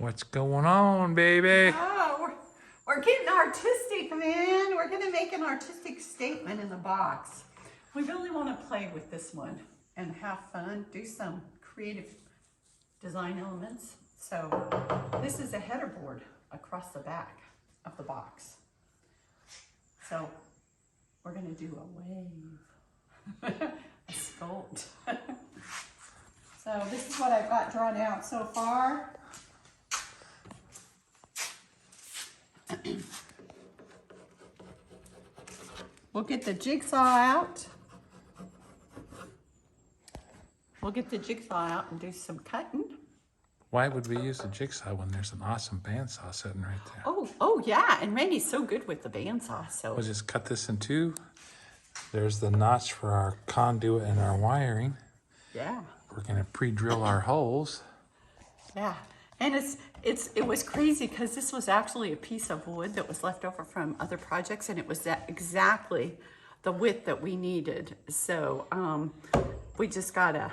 What's going on, baby? Oh, we're getting artistic, man. We're gonna make an artistic statement in the box. We really want to play with this one and have fun, do some creative design elements. So this is a header board across the back of the box. So we're gonna do a wave, a sculpt. So this is what I've got drawn out so far. We'll get the jigsaw out. We'll get the jigsaw out and do some cutting. Why would we use a jigsaw when there's an awesome bandsaw sitting right there? Oh yeah, and Randy's so good with the bandsaw, so. We'll just cut this in two. There's the notch for our conduit and our wiring. Yeah. We're gonna pre-drill our holes. Yeah, and it was crazy because this was actually a piece of wood that was left over from other projects, and it was exactly the width that we needed. So we just gotta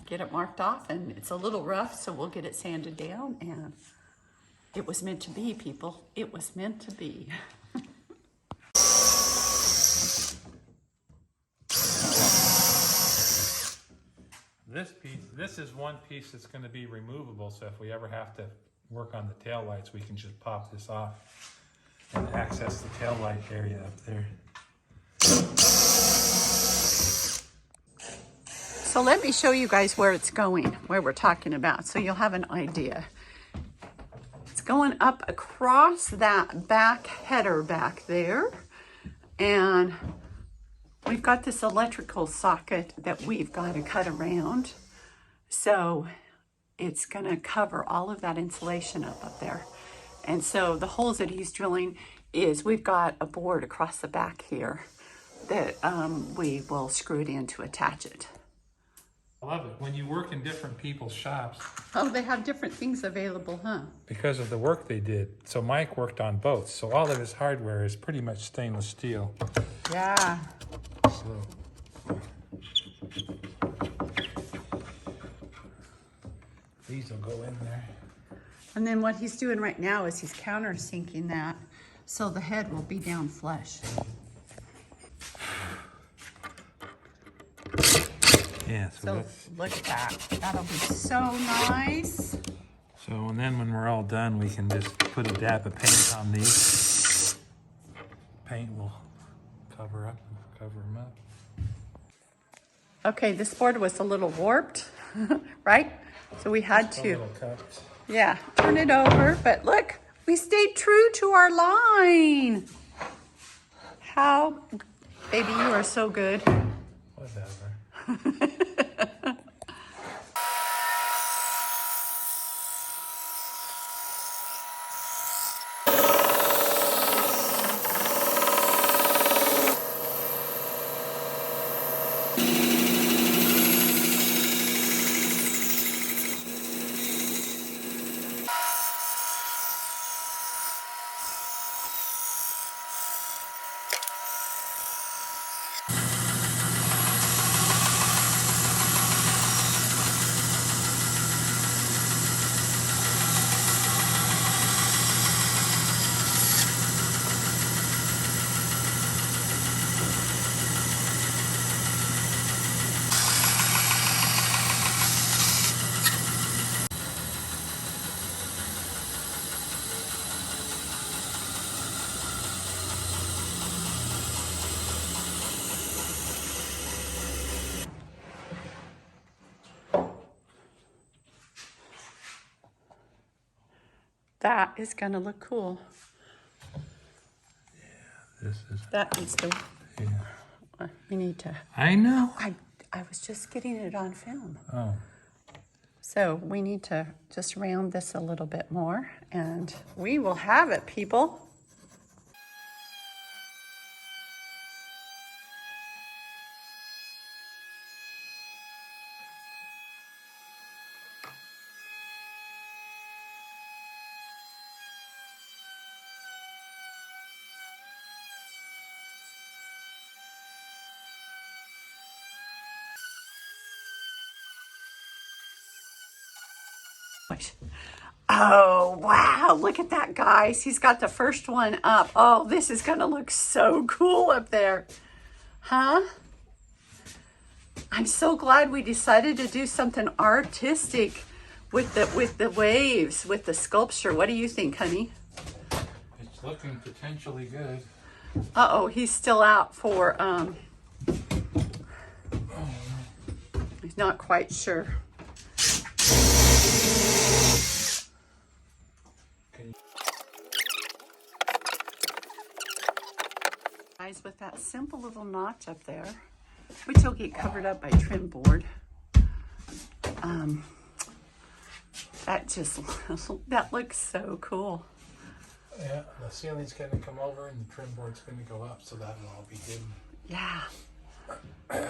get it marked off, and it's a little rough, so we'll get it sanded down, and it was meant to be, people. It was meant to be. This is one piece that's going to be removable, so if we ever have to work on the tail lights, we can just pop this off and access the tail light area up there. So let me show you guys where it's going, where we're talking about, so you'll have an idea. It's going up across that back header back there, and we've got this electrical socket that we've got to cut around. So it's gonna cover all of that insulation up there. And so the holes that he's drilling is, we've got a board across the back here that we will screw it in to attach it. I love it. When you work in different people's shops. Oh, they have different things available, huh? Because of the work they did. So Mike worked on both. So all of his hardware is pretty much stainless steel. Yeah. So. These will go in there. And then what he's doing right now is he's countersinking that so the head will be down flush. Yeah, So look at that. That'll be so nice. So, and then when we're all done, we can just put a dab of paint on these. Paint will cover them up. Okay, this board was a little warped, right? So we had to, yeah, turn it over. But look, we stayed true to our line. How, baby, you are so good. Whatever. That is gonna look cool. This is. That needs to, Yeah. we need to. I know. I was just getting it on film. Oh. So we need to just round this a little bit more, and we will have it, people. Oh, wow. Look at that, guys. He's got the first one up. Oh, this is going to look so cool up there. Huh? I'm so glad we decided to do something artistic with the waves, with the sculpture. What do you think, honey? It's looking potentially good. Uh-oh, he's still out for, he's not quite sure. Guys, with that simple little notch up there, which will get covered up by trim board, that just, that looks so cool. Yeah, the ceiling's going to come over and the trim board's going to go up, so that will all be hidden. Yeah. You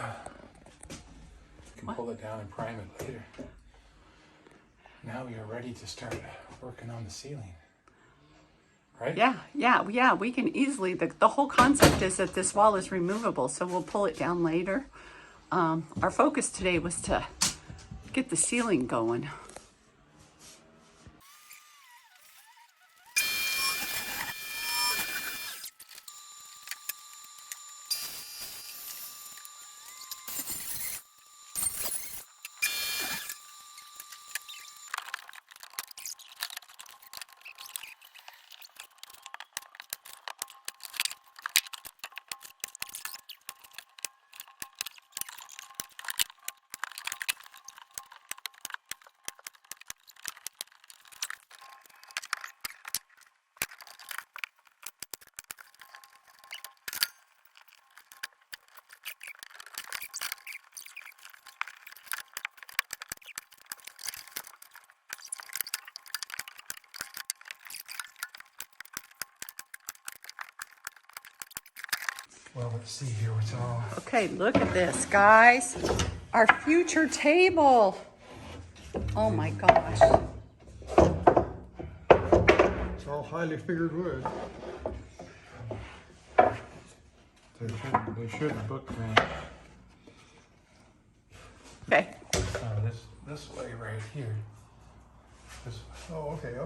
can pull it down and prime it later. Now we are ready to start working on the ceiling. Right? Yeah, we can easily, the whole concept is that this wall is removable, so we'll pull it down later. Our focus today was to get the ceiling going. Well, let's see here what's all. Okay, look at this, guys. Our future table. Oh my gosh. It's all highly figured wood. They should book match. Okay. This way right here. This way. Oh, okay, I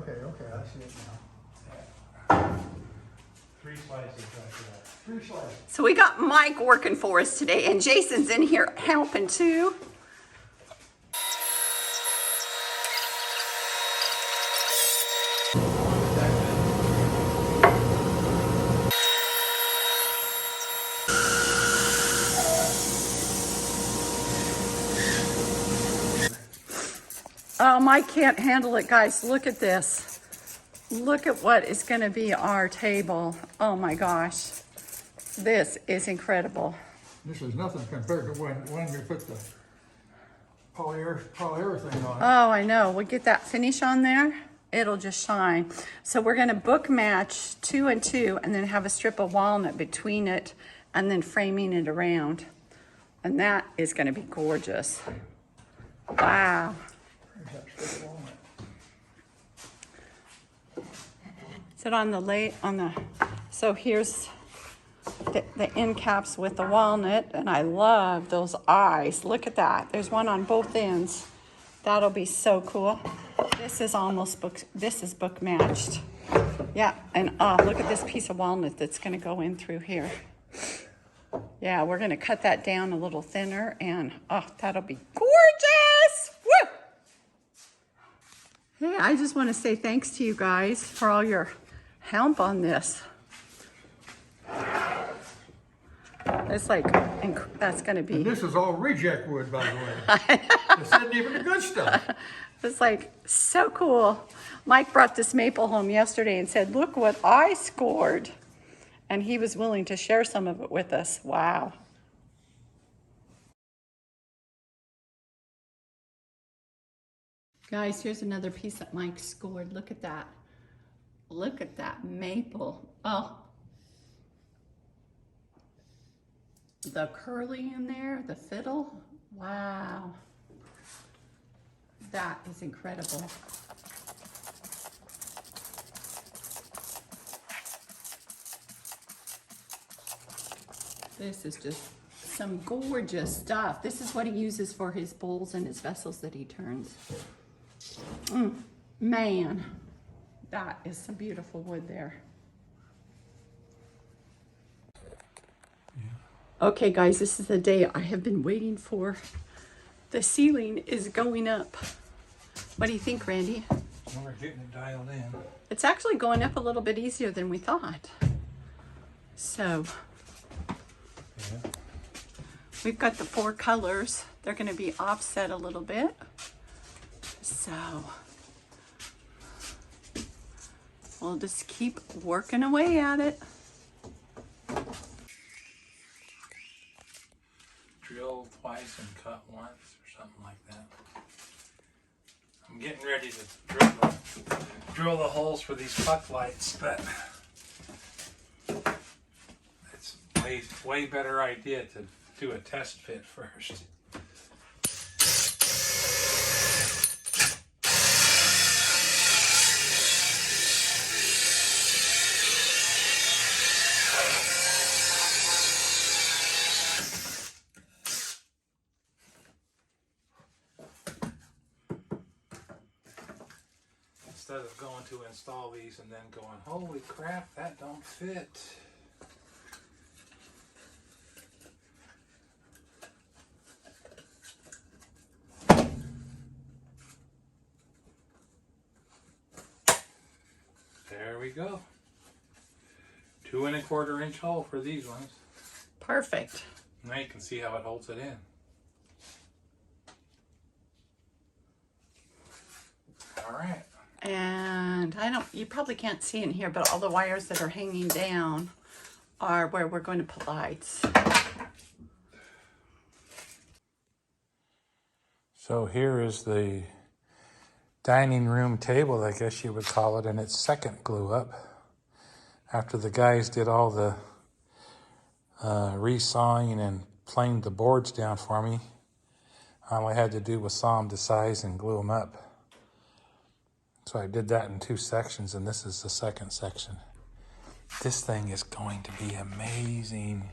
see it now. 3 slices after that. 3 slices. So we got Mike working for us today, and Jason's in here helping too. Oh, Mike can't handle it, guys. Look at this. Look at what is going to be our table. Oh my gosh. This is incredible. This is nothing compared to when we put the polyurethane on. Oh, I know. We'll get that finish on there. It'll just shine. So we're going to book match 2 and 2 and then have a strip of walnut between it and then framing it around. And that is going to be gorgeous. Wow. There's that strip of walnut. Is it on the so here's the end caps with the walnut, and I love those eyes. Look at that. There's one on both ends. That'll be so cool. This is book matched. Yeah, and look at this piece of walnut that's gonna go in through here. Yeah, we're gonna cut that down a little thinner, and that'll be gorgeous. Woo! Hey, I just want to say thanks to you guys for all your help on this. It's like, that's going to be... And this is all reject wood, by the way. This isn't even the good stuff. It's like so cool. Mike brought this maple home yesterday and said, look what I scored. And he was willing to share some of it with us. Wow. Guys, here's another piece that Mike scored. Look at that. Look at that maple. Oh. The curly in there, the fiddle. Wow. That is incredible. This is just some gorgeous stuff. This is what he uses for his bowls and his vessels that he turns. Man, that is some beautiful wood there. Okay guys, this is the day I have been waiting for. The ceiling is going up. What do you think, Randy? Well, we're getting it dialed in. It's actually going up a little bit easier than we thought. So, Yeah. we've got the 4 colors. They're going to be offset a little bit. So, we'll just keep working away at it. Drill twice and cut once or something like that. I'm getting ready to drill the holes for these puck lights, but it's way better idea to do a test fit first. Instead of going to install these and then going, holy crap, that don't fit. There we go. 2 1/4 inch hole for these ones. Perfect. Now you can see how it holds it in. All right. And you probably can't see in here, but all the wires that are hanging down are where we're going to put lights. So here is the dining room table, I guess you would call it, and its second glue up. After the guys did all the resawing and planed the boards down for me, all I had to do was saw them to size and glue them up. So I did that in 2 sections, and this is the second section. This thing is going to be amazing.